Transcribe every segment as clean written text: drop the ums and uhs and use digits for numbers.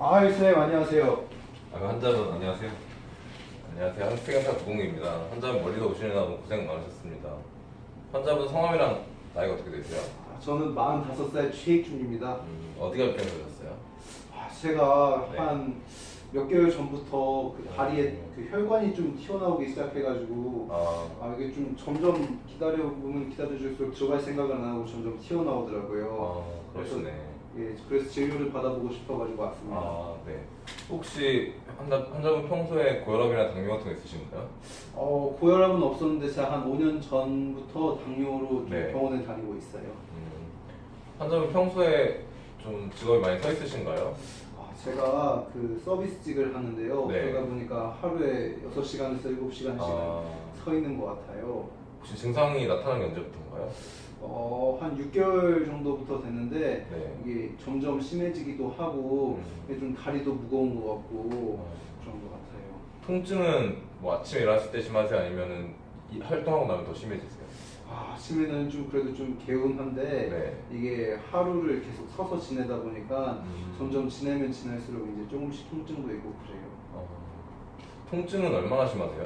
선생님 안녕하세요. 환자분 안녕하세요. 안녕하세요. 한국생명사 부공입니다. 환자분 멀리서 오시느라 고생 많으셨습니다. 환자분 성함이랑 나이가 어떻게 되세요? 저는 45살 최익준입니다. 어디가 불편하셨어요? 제가 네. 한 몇 개월 전부터 그 다리에 그 혈관이 좀 튀어나오기 시작해가지고 이게 좀 점점 기다려보면 기다려줄수록 들어갈 생각은 안 하고 점점 튀어나오더라고요. 그러시네. 그래서 진료를 받아보고 싶어가지고 왔습니다. 네. 혹시 환자분 평소에 고혈압이나 당뇨 같은 거 있으신가요? 고혈압은 없었는데 제가 한 5년 전부터 당뇨로 좀 네. 병원에 다니고 있어요. 환자분 평소에 좀 직업이 많이 서 있으신가요? 제가 그 서비스직을 하는데요. 네. 그러다 보니까 하루에 6시간에서 7시간씩 서 있는 것 같아요. 혹시 증상이 나타나는 게 언제부터인가요? 한 6개월 정도부터 됐는데 네. 이게 점점 심해지기도 하고 좀 다리도 무거운 것 같고 그런 것 같아요. 통증은 뭐 아침에 일어났을 때 심하세요? 아니면은 활동하고 나면 더 심해지세요? 아침에는 좀 그래도 좀 개운한데 네. 이게 하루를 계속 서서 지내다 보니까 점점 지내면 지날수록 이제 조금씩 통증도 있고 그래요. 통증은 얼마나 심하세요?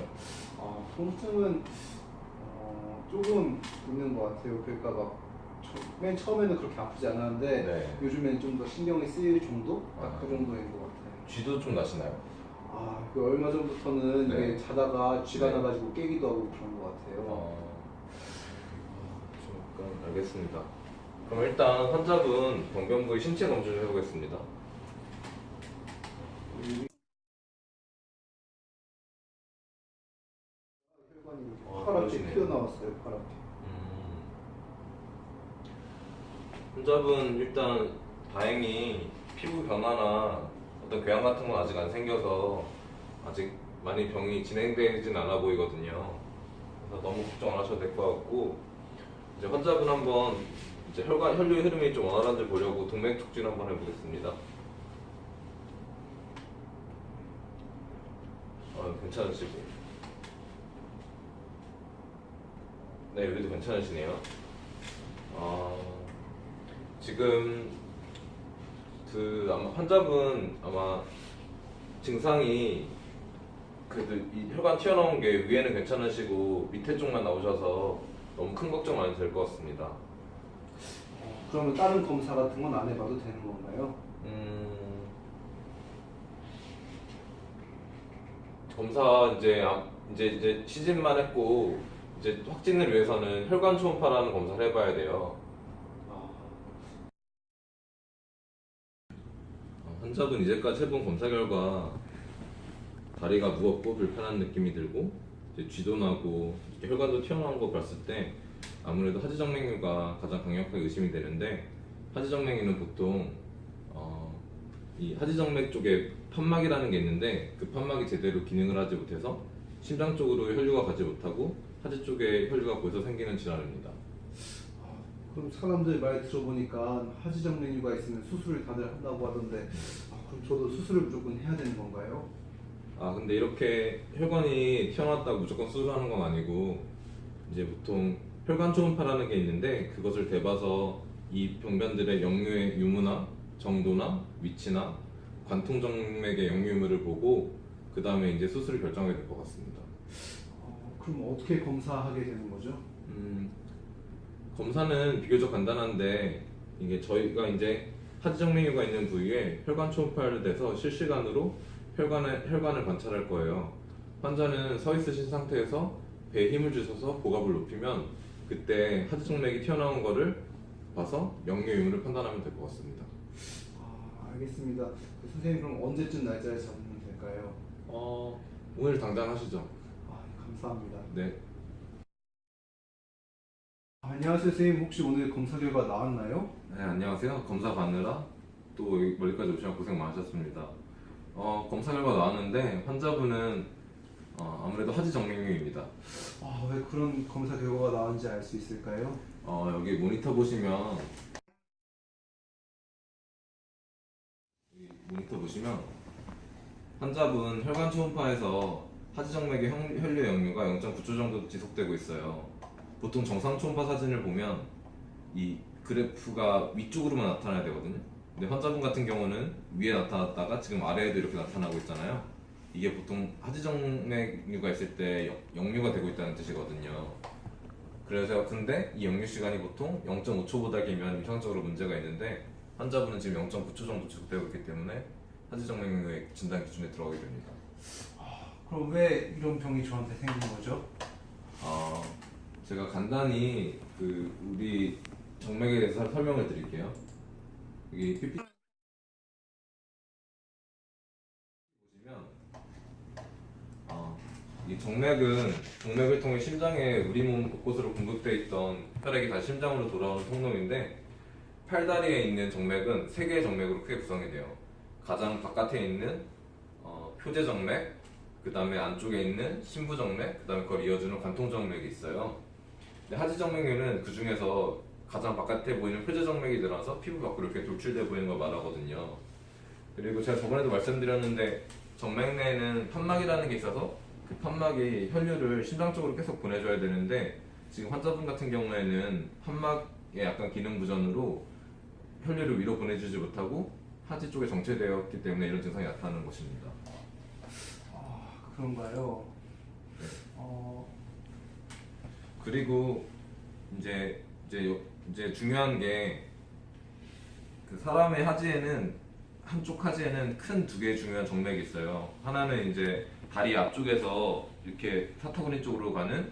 통증은 조금 있는 것 같아요. 그러니까 맨 처음에는 그렇게 아프지 않았는데 네. 요즘엔 좀 더 신경이 쓰일 정도? 딱 그 정도인 것 같아요. 쥐도 좀 나시나요? 그 얼마 전부터는 네. 이게 자다가 쥐가 네. 나가지고 깨기도 하고 그런 것 같아요. 잠깐 알겠습니다. 그럼 일단 환자분 병변 부위 신체 검진을 해보겠습니다. 혈관이 이렇게 파랗게 그러시네요. 튀어나왔어요. 파랗게. 환자분 일단 다행히 피부 변화나 어떤 궤양 같은 건 아직 안 생겨서 아직 많이 병이 진행되진 않아 보이거든요. 그래서 너무 걱정 안 하셔도 될 것 같고, 이제 환자분 한번 이제 혈류 흐름이 좀 원활한지 보려고 동맥 촉진 한번 해보겠습니다. 괜찮으시고, 네, 여기도 괜찮으시네요. 지금 아마 환자분 아마 증상이 그래도 이 혈관 튀어나온 게 위에는 괜찮으시고 밑에 쪽만 나오셔서 너무 큰 걱정 안 해도 될 것 같습니다. 그러면 다른 검사 같은 건 안 해봐도 되는 건가요? 검사 이제 시즌만 했고 이제 확진을 위해서는 혈관 초음파라는 검사를 해봐야 돼요. 환자분 이제까지 해본 검사 결과 다리가 무겁고 불편한 느낌이 들고 이제 쥐도 나고 혈관도 튀어나온 거 봤을 때 아무래도 하지정맥류가 가장 강력하게 의심이 되는데, 하지정맥류는 보통 이 하지정맥 쪽에 판막이라는 게 있는데 그 판막이 제대로 기능을 하지 못해서 심장 쪽으로 혈류가 가지 못하고 하지 쪽에 혈류가 고여서 생기는 질환입니다. 그럼 사람들 말 들어보니까 하지정맥류가 있으면 수술을 다들 한다고 하던데 그럼 저도 수술을 무조건 해야 되는 건가요? 근데 이렇게 혈관이 튀어나왔다고 무조건 수술하는 건 아니고, 이제 보통 혈관 초음파라는 게 있는데 그것을 대봐서 이 병변들의 역류의 유무나 정도나 위치나 관통정맥의 역류 유무를 보고 그 다음에 이제 수술을 결정하게 될 것 같습니다. 그럼 어떻게 검사하게 되는 거죠? 검사는 비교적 간단한데, 이게 저희가 이제 하지정맥류가 있는 부위에 혈관 초음파를 대서 실시간으로 혈관을 관찰할 거예요. 환자는 서 있으신 상태에서 배에 힘을 주셔서 복압을 높이면 그때 하지정맥이 튀어나온 거를 봐서 역류 유무를 판단하면 될 것 같습니다. 알겠습니다. 선생님 그럼 언제쯤 날짜를 잡으면 될까요? 오늘 당장 하시죠. 감사합니다. 네. 안녕하세요 선생님, 혹시 오늘 검사 결과 나왔나요? 네, 안녕하세요. 검사 받느라 또 여기 멀리까지 오시면 고생 많으셨습니다. 검사 결과 나왔는데 환자분은 아무래도 하지정맥류입니다. 왜 그런 검사 결과가 나왔는지 알 수 있을까요? 여기 모니터 보시면 환자분 혈관 초음파에서 하지정맥의 혈류 역류가 0.9초 정도 지속되고 있어요. 보통 정상 초음파 사진을 보면 이 그래프가 위쪽으로만 나타나야 되거든요. 근데 환자분 같은 경우는 위에 나타났다가 지금 아래에도 이렇게 나타나고 있잖아요. 이게 보통 하지정맥류가 있을 때 역류가 되고 있다는 뜻이거든요. 그래서 근데 이 역류 시간이 보통 0.5초보다 길면 임상적으로 문제가 있는데 환자분은 지금 0.9초 정도 지속되고 있기 때문에 하지정맥류의 진단 기준에 들어가게 됩니다. 그럼 왜 이런 병이 저한테 생긴 거죠? 제가 간단히 우리 정맥에 대해서 설명을 드릴게요. 여기 PPT 보시면 이 정맥을 통해 심장에 우리 몸 곳곳으로 공급되어 있던 혈액이 다시 심장으로 돌아오는 통로인데 팔다리에 있는 정맥은 세 개의 정맥으로 크게 구성이 돼요. 가장 바깥에 있는 표제정맥, 그 다음에 안쪽에 있는 심부정맥, 그 다음에 그걸 이어주는 관통정맥이 있어요. 근데 하지정맥류는 그 중에서 가장 바깥에 보이는 표제정맥이 들어가서 피부 밖으로 이렇게 돌출돼 보이는 걸 말하거든요. 그리고 제가 저번에도 말씀드렸는데 정맥 내에는 판막이라는 게 있어서 그 판막이 혈류를 심장 쪽으로 계속 보내줘야 되는데 지금 환자분 같은 경우에는 판막의 약간 기능 부전으로 혈류를 위로 보내주지 못하고 하지 쪽에 정체되었기 때문에 이런 증상이 나타나는 것입니다. 그런가요? 네. 그리고 이제 중요한 게 그 사람의 하지에는 한쪽 하지에는 큰 두 개의 중요한 정맥이 있어요. 하나는 이제 다리 앞쪽에서 이렇게 사타구니 쪽으로 가는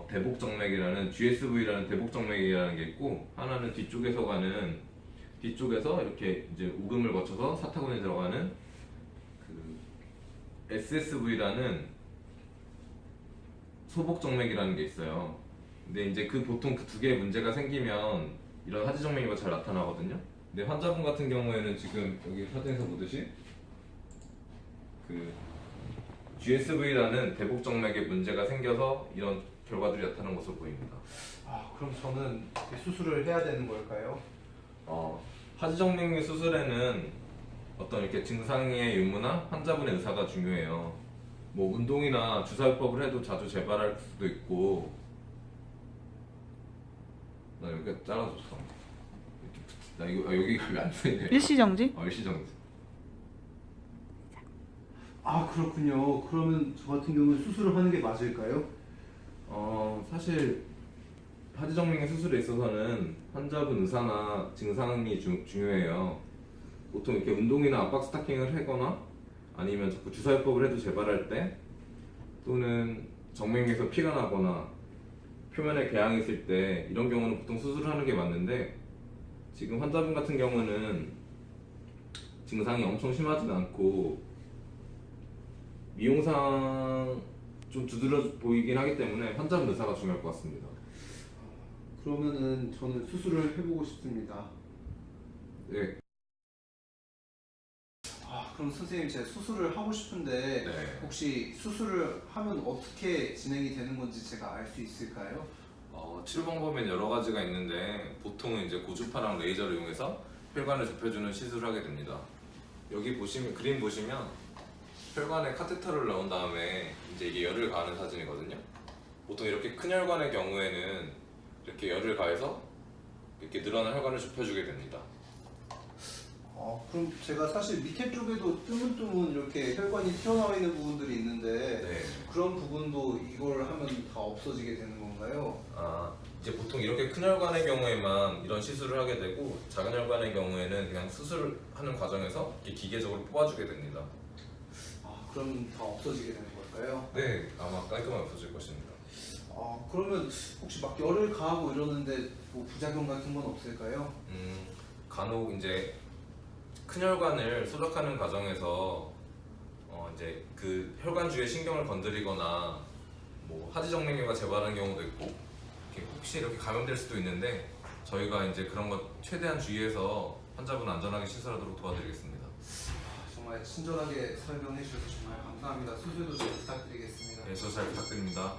대복정맥이라는 GSV라는 대복정맥이라는 게 있고 하나는 뒤쪽에서 이렇게 이제 우금을 거쳐서 사타구니에 들어가는 그 SSV라는 소복정맥이라는 게 있어요. 근데 이제 보통 그 두 개의 문제가 생기면 이런 하지정맥류가 잘 나타나거든요. 근데 환자분 같은 경우에는 지금 여기 사진에서 보듯이 그 GSV라는 대복정맥에 문제가 생겨서 이런 결과들이 나타나는 것으로 보입니다. 그럼 저는 수술을 해야 되는 걸까요? 하지정맥류 수술에는 어떤 이렇게 증상의 유무나 환자분의 의사가 중요해요. 뭐 운동이나 주사요법을 해도 자주 재발할 수도 있고. 나 여기 잘라줬어. 나 이거 여기가 왜 안 보이네. 일시정지? 일시정지. 그렇군요. 그러면 저 같은 경우는 수술을 하는 게 맞을까요? 사실 하지정맥류 수술에 있어서는 환자분 의사나 증상이 중요해요. 보통 이렇게 운동이나 압박 스타킹을 하거나 아니면 자꾸 주사요법을 해도 재발할 때 또는 정맥류에서 피가 나거나 표면에 궤양이 있을 때 이런 경우는 보통 수술을 하는 게 맞는데 지금 환자분 같은 경우는 증상이 엄청 심하지는 않고 미용상 좀 두드러 보이긴 하기 때문에 환자분 의사가 중요할 것 같습니다. 그러면은 저는 수술을 해보고 싶습니다. 네. 그럼 선생님 제가 수술을 하고 싶은데 네. 혹시 수술을 하면 어떻게 진행이 되는 건지 제가 알 수 있을까요? 치료 방법엔 여러 가지가 있는데 보통은 이제 고주파랑 레이저를 이용해서 혈관을 좁혀주는 시술을 하게 됩니다. 여기 그림 보시면 혈관에 카테터를 넣은 다음에 이제 이게 열을 가하는 사진이거든요. 보통 이렇게 큰 혈관의 경우에는 이렇게 열을 가해서 이렇게 늘어난 혈관을 좁혀주게 됩니다. 그럼 제가 사실 밑에 쪽에도 뜨문뜨문 이렇게 혈관이 튀어나와 있는 부분들이 있는데 네. 그런 부분도 이걸 하면 다 없어지게 되는 건가요? 이제 보통 이렇게 큰 혈관의 경우에만 이런 시술을 하게 되고 작은 혈관의 경우에는 그냥 수술하는 과정에서 이렇게 기계적으로 뽑아주게 됩니다. 그럼 다 없어지게 되는 걸까요? 네, 아마 깔끔하게 없어질 것입니다. 그러면 혹시 막 열을 가하고 이러는데 뭐 부작용 같은 건 없을까요? 간혹 이제 큰 혈관을 수락하는 과정에서 이제 그 혈관 주위의 신경을 건드리거나 뭐 하지정맥류가 재발하는 경우도 있고 혹시 이렇게 감염될 수도 있는데 저희가 이제 그런 것 최대한 주의해서 환자분 안전하게 시술하도록 도와드리겠습니다. 정말 친절하게 설명해 주셔서 정말 감사합니다. 수술도 잘 부탁드리겠습니다. 네, 저도 잘 부탁드립니다.